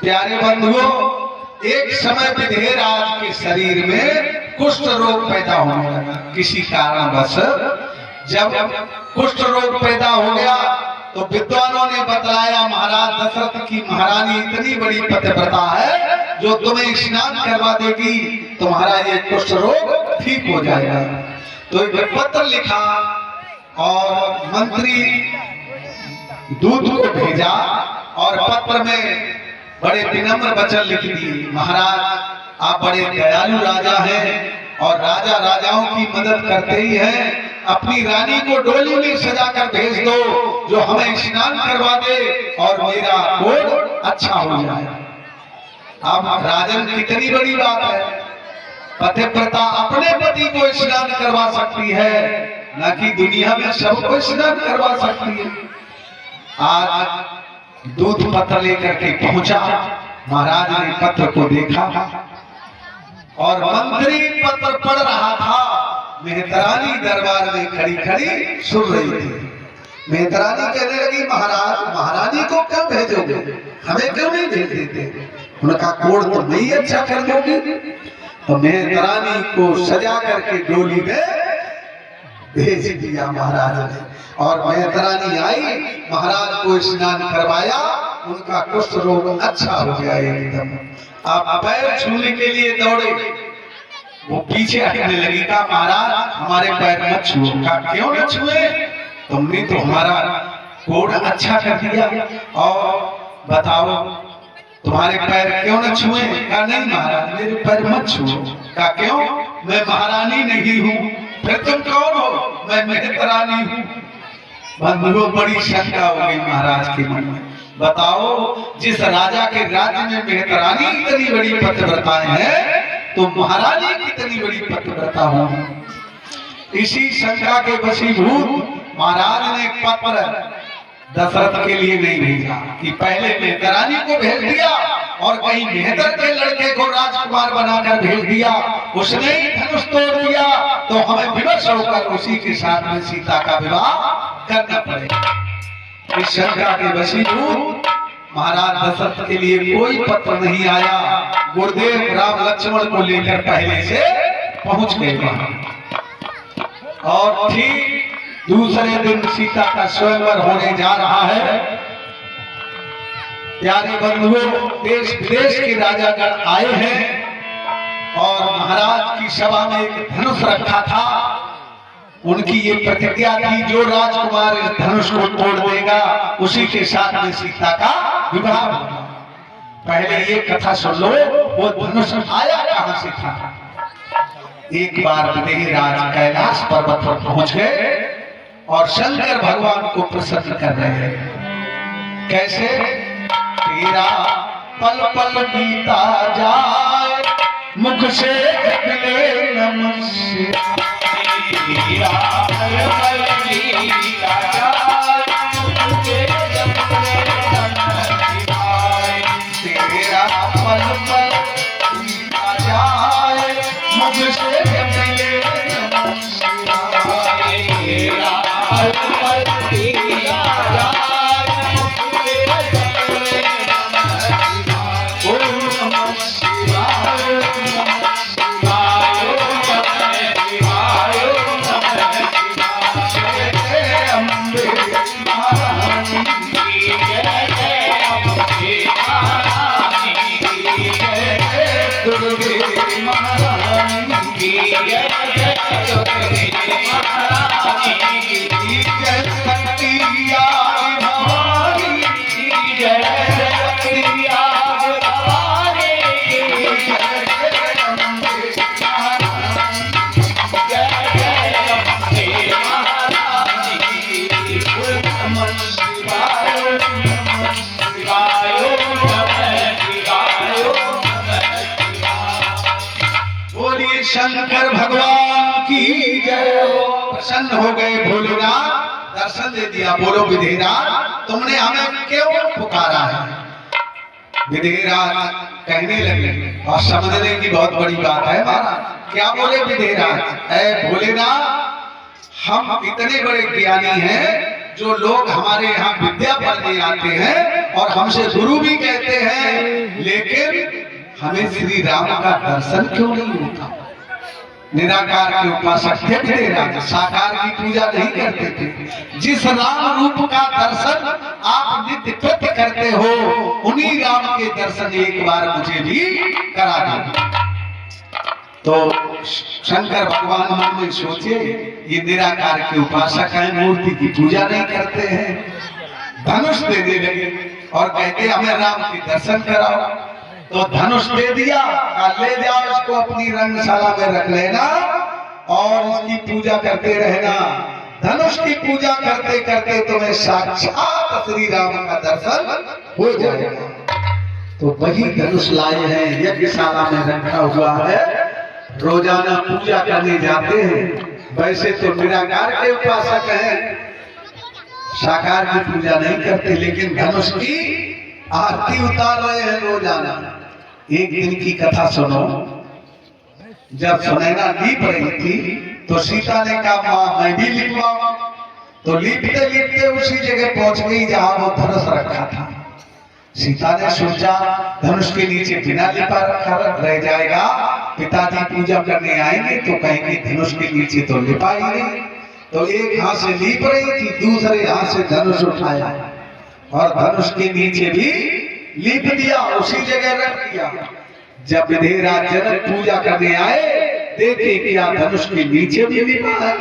प्यारे बंधुओं, एक समय विधेयराज के शरीर में कुष्ठ रोग पैदा होने लगा। किसी कारणवश जब कुष्ठ रोग पैदा हो गया तो विद्वानों ने बतलाया, महाराज दशरथ की महारानी इतनी बड़ी पतिव्रता है जो तुम्हें स्नान करवा देगी, तुम्हारा ये कुष्ठ रोग ठीक हो जाएगा। तो एक पत्र लिखा और मंत्री दूत को भेजा और पत्र में बड़े विनम्र वचन लिख दिए, महाराज आप बड़े दयालु राजा हैं और राजा राजाओं की मदद करते ही हैं। अपनी रानी को डोली में सजा कर भेज दो जो हमें स्नान करवा दे और मेरा कोढ़ अच्छा हो जाए। अब राजन कितनी बड़ी बात है, पतिव्रता अपने पति को स्नान करवा सकती है, न कि दुनिया में सबको स्नान करवा सकती है। आज दूत पत्र लेकर के पहुंचा, महाराज ने पत्र को देखा और मंत्री पत्र पढ़ रहा था। मेहतरानी दरबार में खड़ी खड़ी सुन रही थी। मेहतरानी कहने लगी, महाराज महारानी को क्यों भेजोगे, हमें क्यों नहीं भेज देते? उनका कोढ़ तो नहीं अच्छा कर दोगे। तो मेहतरानी को सजा करके डोली में भेज दिया महाराज ने और मेहतरानी आई, महाराज को स्नान करवाया, उनका कुष्ठ रोग अच्छा हो गया एकदम। आप पैर छूने के लिए दौड़े, वो पीछे हटने लगी, कहा महाराज हमारे पैर मत छुओ। कहा क्यों न छुए, तुमने तो हमारा कोढ़ अच्छा कर दिया और बताओ तुम्हारे पैर क्यों न छुए? कहा नहीं महाराज मेरे पैर मत छुओ। कहा क्यों, मैं महारानी नहीं हूँ। फिर तुम कौन हो? मैं मेहतरानी हूँ। बंधुओं बड़ी शंका हो गई महाराज के मन में। बताओ जिस राजा के राज्य में मेहतरानी इतनी बड़ी पतिव्रताएं हैं तो महारानी कितनी बड़ी पतिव्रता हो। इसी शंका के वशीभूत महाराज ने पत्र दशरथ के लिए नहीं भेजा कि पहले मेहतरानी को भेज दिया और कहीं मेहतर के लड़के को राजकुमार बनाकर भेज दिया, उसने ही धनुष तोड़ दिया तो हमें विवश होकर उसी के साथ में सीता का विवाह करना पड़ेगा। इस शंका के वशीभूत महाराज दशरथ के लिए कोई पत्र नहीं आया। गुरुदेव राम लक्ष्मण को लेकर पहले से पहुंच गए वहां और ठीक दूसरे दिन सीता का स्वयंवर होने जा रहा है। प्यारे बंधुओं, देश विदेश के राजागण आए हैं और महाराज की सभा में एक धनुष रखा था। उनकी ये प्रतिज्ञा थी जो राजकुमार इस धनुष को तोड़ देगा उसी के साथ में सीता का विवाह होगा। पहले ये कथा सुन लो, वो धनुष आया कहां से था। एक बार विधेयराज कैलाश पर्वत पर पहुंच गए और शंकर भगवान को प्रसन्न कर रहे हैं। कैसे? तेरा पल पल बीता जाए मुख से निकले नमस्कार, तेरा पल पल बीता जाए मुख से निकले नमस्कार, तेरा पल पल बीता जाए मुख से निकले नमस्कार, तेरा पल पल बीता जाए शंकर भगवान की जय हो। प्रसन्न हो गए भोलेनाथ, दर्शन दे दिया। बोलो विधेयराज तुमने हमें क्यों पुकारा है? विधेयराज कहने लगे और समझने की बहुत बड़ी बात है महाराज। क्या बोले विधेयराज? ऐ भोलेनाथ हम इतने बड़े ज्ञानी हैं जो लोग हमारे यहाँ विद्या पढ़ने आते हैं और हमसे गुरु भी कहते हैं, लेकिन हमें श्री राम का दर्शन क्यों नहीं होता? निराकार के उपासक थे मेरे राजा, साकार की पूजा नहीं करते थे। जिस राम रूप का दर्शन आप नित्य कृत्य करते हो, उन्हीं राम के दर्शन एक बार मुझे भी करा दो। तो शंकर भगवान मन में सोचे, ये निराकार के उपासक हैं, मूर्ति की पूजा नहीं करते हैं। धनुष देने लगे और कहते हमें राम के दर्शन कराओ। तो धनुष दे दिया, ले जाओ इसको अपनी रंगशाला में रख लेना और इसकी पूजा करते रहना। धनुष की पूजा करते करते तुम्हें साक्षात श्री राम का दर्शन हो जाएगा। तो वही धनुष लाए हैं, यज्ञशाला में रखा हुआ है, रोजाना पूजा करने जाते हैं। वैसे तो निराकार के उपासक हैं, साकार की पूजा नहीं करते, लेकिन धनुष की आरती उतार रहे हैं रोजाना। एक दिन की कथा सुनो। जब सुनैना लीप रही थी तो सीता ने कहा मां मैं भी लिपवाऊं। तो लिपते लिपते उसी जगह पहुंच गई जहां वो धनुष रखा था। सीता ने सोचा धनुष के नीचे बिना लिपा रखा रह जाएगा, पिताजी पूजा करने आएंगे तो कहेंगे धनुष के नीचे तो लिपा ही नहीं। तो एक हाथ से लीप रही थी, दूसरे हाथ से धनुष उठाया और धनुष के नीचे भी लीप दिया, उसी जगह रख दिया। जब विधेयराज जनक पूजा करने आए, देखे कि धनुष के नीचे भी लिपा है।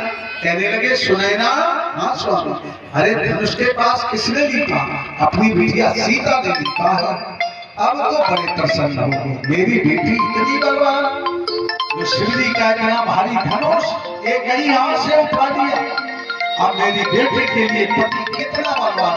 कहने लगे सुनैना, हाँ स्वामी, अरे धनुष के पास किसने लिपा? अपनी बिटिया सीता ने लिपा है। अब तो बड़े प्रसन्न हो गए, मेरी बेटी इतनी बलवान, जो शिवजी का इतना भारी धनुष एक ही हाथ से उठा दिया। अब मेरी बेटी के लिए पति कितना बलवान